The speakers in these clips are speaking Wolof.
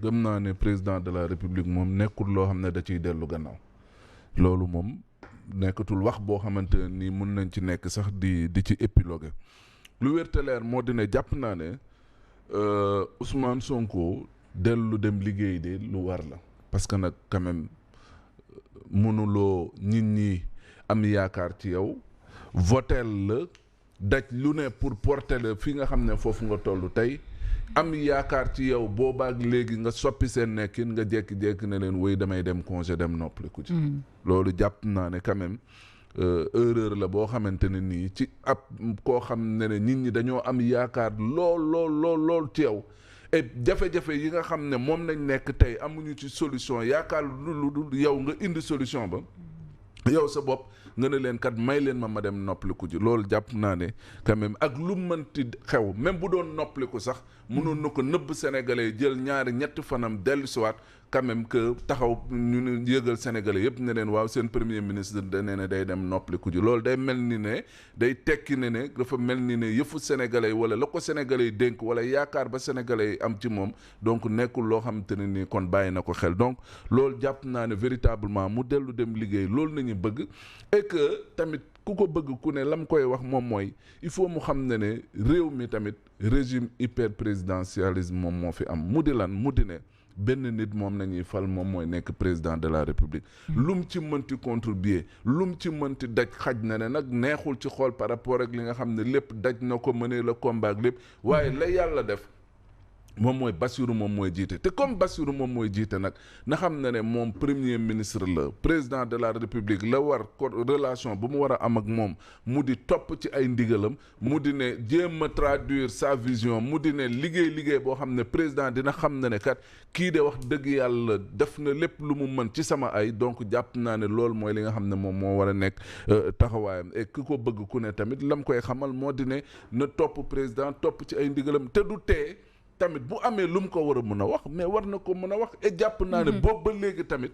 gëm naa ne président de la république moom nekkul loo xam ne da ciy dellu gannaaw loolu moom nekkatul wax boo xamante ne nii mun nañ ci nekk sax di ci épiloguer lu wér te leer moo di ne jàpp naa ne Ousmane Sonko dellu dem liggéey de lu war la parce que nag quand même mënuloo nit ñi am yaakaar ci yow votel la daj lu ne pour porter la fi nga xam ne foofu nga toll tey am yaakaar ci yow boobaak léegi nga soppi seen nekkin nga jékki-jékki ne leen wéy damay dem congé dem noppaliku ci loolu jàpp naa ne quand même erreur la boo xamante ne nii ci ab koo xam ne nit ñi dañoo am yaakaar lool ci yow et jafe-jafe yi nga xam ne moom nañ nekk tey amuñu ci solution yaakaar lu yow nga indi solution ba yow sa bopp nga ne leen kat may leen ma dem noppaliku ji loolu jàpp naa ne quand même ak lu mënti xew même bu doon noppaliku sax mënoon na ko nëbb sénégalais jël ñaari ñetti fanam dellu siwaat quand même que taxaw ñu yëgal sénégalais yëpp ne leen waaw seen premier ministre da nee ne day dem noppaliku ji loolu day mel ni ne day tekki ne dafa mel ni ne yëfu sénégalais wala la ko sénégalais dénk wala yaakaar ba sénégalais am ci moom donc nekkul loo xamante ne nii kon bàyyi na ko xel donc loolu jàpp naa ne véritablement mu dellu dem liggéey loolu nañu bëgg et que tamit ku ko bëgg ku ne lam koy wax moom mooy il faut mu xam ne réew mi tamit régime hyper présidentialisme moom moo fi am mu di lan mu di ne benn nit moom nañuy fal moom mooy nekk président de la république lum ci mënti contribuer lum ci mënti daj xaj na ne nag neexul ci xool par rapport ak li nga xam ne lépp daj na ko mënee la combat ak lépp waaye la yàlla def moom mooy Bassirou moom mooy jiite te comme Bassirou moom mooy jiite nag na xam ne moom premier ministre la président de la république la war ko relation bu mu war a am ak moom mu di topp ci ay ndigalam mu di ne jéem a traduire sa vision mu di ne liggéey boo xam ne président dina xam ne kat kii de wax dëgg yàlla def na lépp lu mu mën ci sama ay donc jàpp naa ne loolu mooy li nga xam ne moom moo war a nekk taxawaayam et ki ko bëgg ku ne tamit lam koy xamal moo di ne na topp président topp ci ay ndigalam te du tee tamit bu amee lu mu ko war a mën a wax mais war na ko mën a wax et jàpp naa ne boobu ba léegi tamit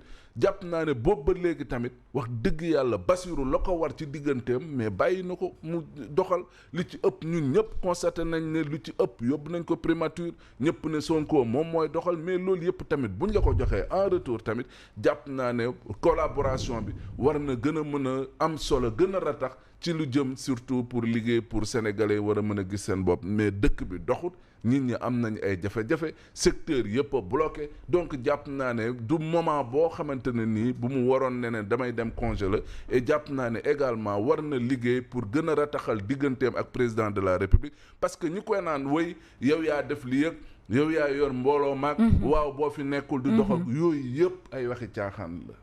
wax dëgg yàlla Bassirou la ko war ci digganteem mais bàyyi na ko mu doxal li ci ëpp ñun ñëpp constaté nañ ne lu ci ëpp yóbbu nañ ko primature ñëpp ne Sonko moom mooy doxal mais loolu yëpp tamit buñ la ko joxee en retour tamit jàpp naa ne collaboration bi war na gën a mën a am solo gën a ratax ci lu jëm surtout pour liggéey pour sénégalais war a mën a gis seen bopp mais dëkk bi doxut nit ñi am nañ ay jafe-jafe secteur yëpp a bloqué donc jàpp naa ne du moment boo xamante ne nii bu mu waroon ne damay dem congé la et jàpp naa ne également war na liggéey pour gën a rataxal digganteem ak président de la république parce que ñi koy naan woy yow yaa def li yëg yow yaa yor mbooloo maag waaw boo fi nekkul di doxal yooyu yëpp ay waxi caaxaan la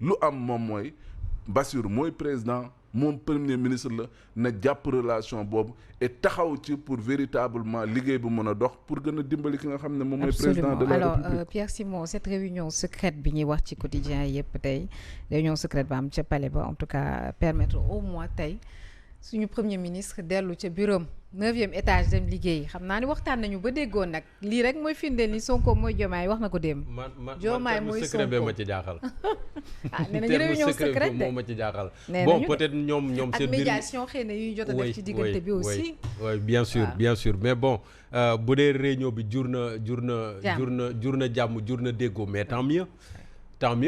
lu am moom mooy Bassirou mooy président moom premier ministre la na jàpp relation boobu et taxaw ci pour véritablement liggéey bu mën a dox pour gën a dimbali ki nga xam ne moom mooy président de la République. Alors Pierre Simon cette réunion secrète bi ñuy wax ci quotidien yëpp tey réunion secrète ba am ca palais ba en tout cas permettre au moins tey suñu premier ministre dellu ca bureau 9e étage dem liggéey xam naa ni waxtaan nañu ba déggoon nag lii rek mooy firndeel ni Sonko mooy Diomaye wax na ko démb. Diomaye mooy Sonko secret ma ci jaaxal. nee nañu réunion secrète de moo ma ci jaaxal. bon peut-être ñoom seen médiation xëy na yu ñu jot a def ci diggante bi aussi. oui bien sûr mais bon bu dee réunion bi jur na jàmm jur na déggoo mais tant mieux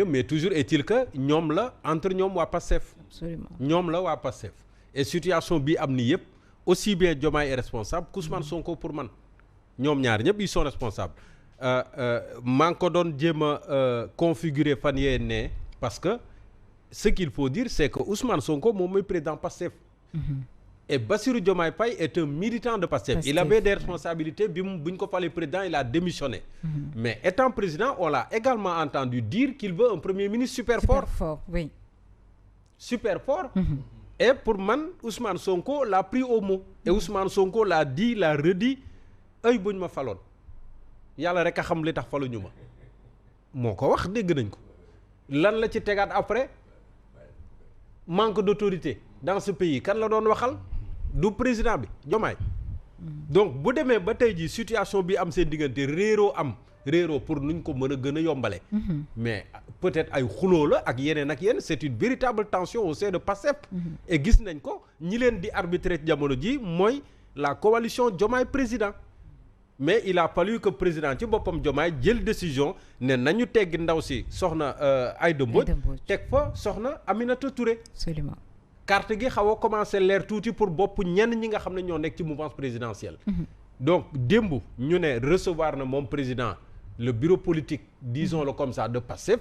mais toujours est-il que ñoom la entre ñoom waa Pastef. absolument ñoom la waa Pastef et situation bi am ni yëpp. aussi bien Diomaye est responsable qu'Ousmane Sonko pour man ñoom ñaar ñëpp ils sont responsables maa ngi ko doon jéem a configurer fan yee ne parce que ce qu'il faut dire c'est que Ousmane Sonko moom mooy président Pastef et Bassirou Diomaye Faye est un militant de Pastef il avait des responsabilités bu ñu ko falee président il a démissionné mais étant président on l'a également entendu dire qu'il veut un premier ministre super fort oui super fort et pour man Ousmane Sonko l'a pris au mot et Ousmane Sonko l'a dit l'a redit ay buñ ma faloon yàlla rek a xam li tax faluñu ma moo ko wax dégg nañ ko lan la ci tegaat après manque d'autorité dans ce pays kan la doon waxal du président bi Diomaye donc bu demee ba tey ji situation bi am seen diggante réeroo pour nuñ ko mën a gën a yombale mais peut-être ay xuloo la ak yeneen c'est une véritable tension au sein de Pastef et gis nañ ko ñi leen di arbitrer jamono ji mooy la coalition Diomaye président mais il a fallu que président ci boppam Diomaye jël décision ne nañu teggi ndaw si soxna Aïda Mbodj teg fa soxna Aminata Touré. Absolument. carte gi xaw a commencé leer tuuti pour bopp ñenn ñi nga xam ne ñoo nekk ci mouvance présidentielle. donc démb ñu ne recevoir na moom président le bureau politique disons-le comme ça de Pastef.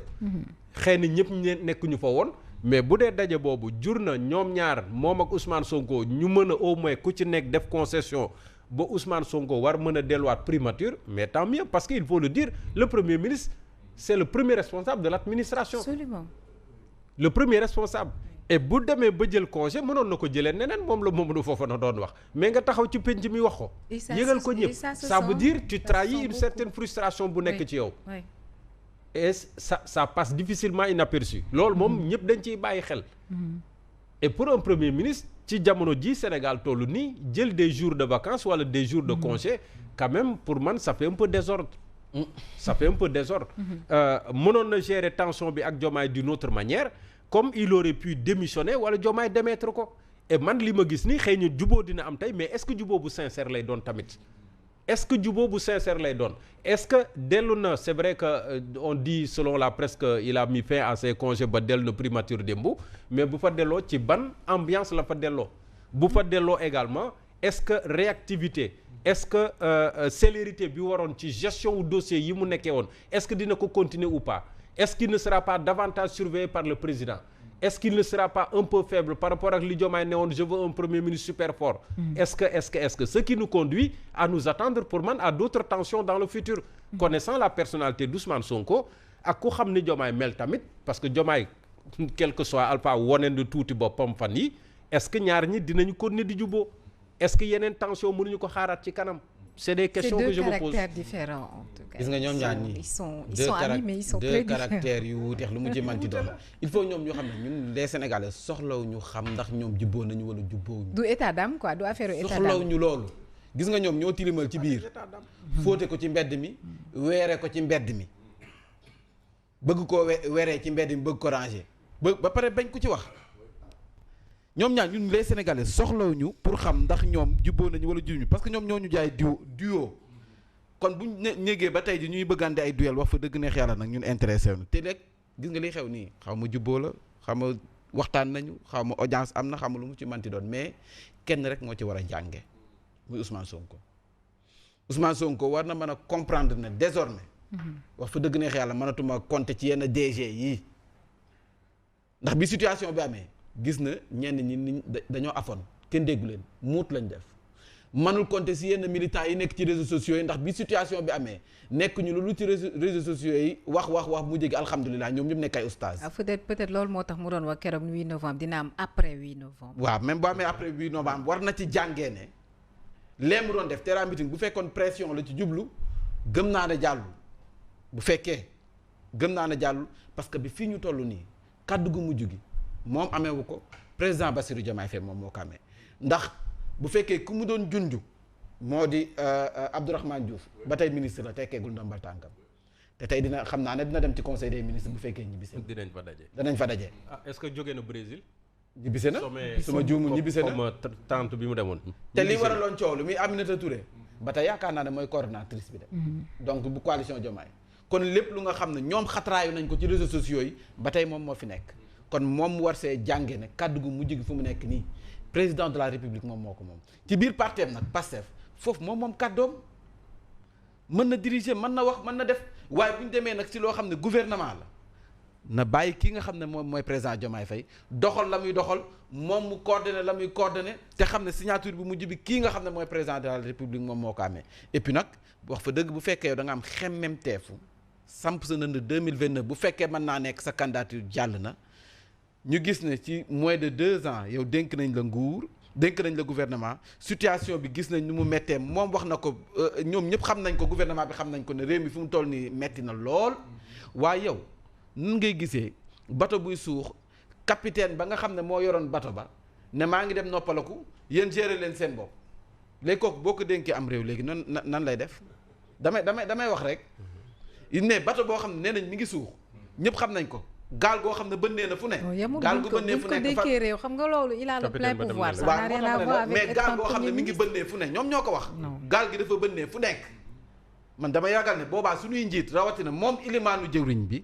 xëy na ñëpp nekkuñu fa woon. mais bu dee daje boobu jur na ñoom ñaar moom ak Ousmane Sonko ñu mën a au moins ku ci nekk def concession ba Ousmane Sonko war mën a delluwaat primature mais tant mieux parce que il faut le dire le premier ministre c'est le premier responsable de l'administration. Absolument. le premier responsable. et bu demee ba jël congé mënoon na ko jëlee neneen moom la Mamadou Fofana doon wax mais nga taxaw ci penc mi wax ko. yëgal ko ñëpp ça veut dire tu trahis une certaine frustration bu nekk ci yow. et ça passe difficilement inaperçu loolu moom ñëpp dañ ciy bàyyi xel. et pour un premier ministre ci jamono ji Sénégal tollu nii jël des jours de vacances wala des jours de congé quand même pour man ça fait un peu désordre. ça fait un peu désordre. mënoon na gérer tension bi ak Diomaye d'une autre manière comme il aurait pu démissionner wala Diomaye démettre ko. et man li ma gis nii xëy na juboo dina am tey mais est-ce que juboo bu sincère lay doon tamit. est-ce que juboo bu sincère lay doon est-ce que dellu na c'est vrai que on dit selon la presse que il a mis fin à ses congés ba dellu na primature démb mais bu fa delloo ci ban ambiance la fa delloo bu fa delloo également est-ce que réactivité est-ce que célérité bi waroon ci gestion wu dossier yi mu nekkee woon est-ce que dina ko continuer ou pas est-ce qu'il ne sera pas davantage surveillé par le président est-ce qu'il ne sera pas un peu faible par rapport ak li Diomaye ne woon je veux un premier ministre super fort. Est-ce que ce qui nous conduit à nous attendre pour man à d'autres tensions dans le futur. Connaissant la personnalité d'Ousmane Sonko ak ku xam ni Diomaye mel tamit parce que Diomaye quel que soit alpha woneen de tuuti boppam fan yi est-ce que ñaar ñi dinañu continuer di juboo est-ce que yeneen tension mënuñu ko xaaraat ci kanam. c'est des questions que je me pose. C'est deux caractères différents en tout cas. gis nga ñoom ñaar ñii ils sont amis mais ils sont très différents. deux caractères yu wuuteex lu mu ci manti doon il faut ñoom ñu xam ne ñun les Sénégalais soxlaw ñu xam ndax ñoom jubboo nañu wala jubboowuñu. du état d'âme quoi du affaire état d'âme. soxlaw ñu loolu. gis nga ñoom ñoo tilimal ci biir. fóote ko ci mbedd mi weere ko ci mbedd mi bëgg koo weeree ci mbedd mi bëgg ko ranger ba pare bañ ko ci wax. ñoom ñaar ñun les Sénégalais soxlawuñu pour xam ndax ñoom jubboo nañu wala jubbuñu parce que ñoom ñoo ñu jaay duo kon buñ ñégee ba tey ji ñuy bëggante ay duel wax fa dëgg neex yàlla nag ñun intéressé wu te rek gis nga li xew nii xaw ma jubboo la xaw ma waxtaan nañu xaw ma audience am na xaw ma lu mu ci manti doon mais kenn rek moo ci war a jànge muy Ousmane Sonko war na mën a comprendre ne désormais wax fa dëgg neex yàlla mënatuma compter ci yenn DG yii ndax bi situation bi amee gis na ñenn ñi dañoo afoon kenn déggu leen muut lañ def manul compter si yenn militants yi nekk ci réseaux sociaux yi ndax bi situation bi amee nekk ñu lu ci réseaux sociaux yi wax mu jéggi alhamdulilah ñoom ñëpp nekk ay oustaz. peut-être loolu moo tax mu doon wax keroog 8 novembre dina am après 8 novembre. waaw même boo amee après 8 novembre war na ci jàngee ne lee mu doon def terrain meeting bu fekkoon pression la ci jublu gëm naa ne jàllul bu fekkee gëm naa ne jàllul parce que bi fii ñu toll nii kaddu gu mujj gi. moom ameewu ko président Bassirou Diomaye Faye moom moo ko amee ndax bu fekkee ku mu doon junju moo di Abdourahmane Diouf ba tey ministre la tekkeegul ndombal tànkam te tey dina xam naa ne dina dem ci conseil des ministres bu fekkee ñibbise danañ fa daje. ah est-ce que jóge na Brésil. ñibbise na suma juumul ñibbise na comme tante bi mu demoon. te li waraloon coow lu muy Aminata Touré ba tey yaakaar naa ne mooy coordonnatrice bi de. donc bu coalition Diomaye kon lépp lu nga xam ne ñoom xatraayu nañ ko ci réseaux sociaux yi ba tey moom moo fi nekk. kon moom war see jànge ne kàddu gu mujj gi fu mu nekk nii président de la république moom moo ko moom ci biir parteem nag Pastef foofu moom kàddoom mën na diriger mën na wax mën na def waaye bu ñu demee nag si loo xam ne gouvernement la na bàyyi kii nga xam ne moom mooy président Diomaye Faye doxal la muy doxal moom mu coordonné la muy coordonné te xam ne signature bu mujj bi kii nga xam ne mooy président de la république moom moo ko amee et puis nag wax fa dëgg bu fekkee yow da nga am xemmemteefu samp sa nënd 2029 bu fekkee mën naa nekk sa candidature jàll na ñu gis ne ci moins de 2 ans yow dénk nañ la nguur dénk nañ la gouvernement situation bi gis nañ ni mu méttee moom wax na ko ñoom ñëpp xam nañ ko gouvernement bi xam nañ ko ne réew mi fu mu toll nii metti na lool waaye yow nun ngay gisee bato buy suux capitaine ba nga xam ne moo yoroon bato ba ne maa ngi dem noppalaku yéen gérer leen seen bopp léegi kooku boo ko dénkee am réew léegi nan lay def damay wax rek ne bato boo xam ne nee nañ mi ngi suux ñëpp xam nañ ko gaal goo xam ne bënnee na fu ne. gaal gu bënnee fu nekk fa réew xam nga loolu il a le plein pouvoir. ça n'a rien à voir avec mais gaal goo xam ne mi ngi bënnee fu ne ñoom ñoo ko wax. gaal gi dafa bënnee fu nekk. man dama yaakaar ne boobaa suñuy njiit rawatina moom ilimaanu jëwriñ bi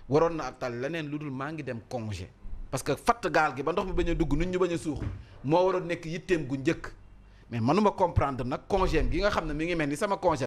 waroon na ak tal leneen lu dul maa ngi dem congé parce que fatt gaal gi ba ndox mi bañ a dugg nit ñu bañ a suux moo waroon nekk yitteem gu njëkk mais manuma comprendre nag congé gi nga xam ne mi ngi mel ni sama congé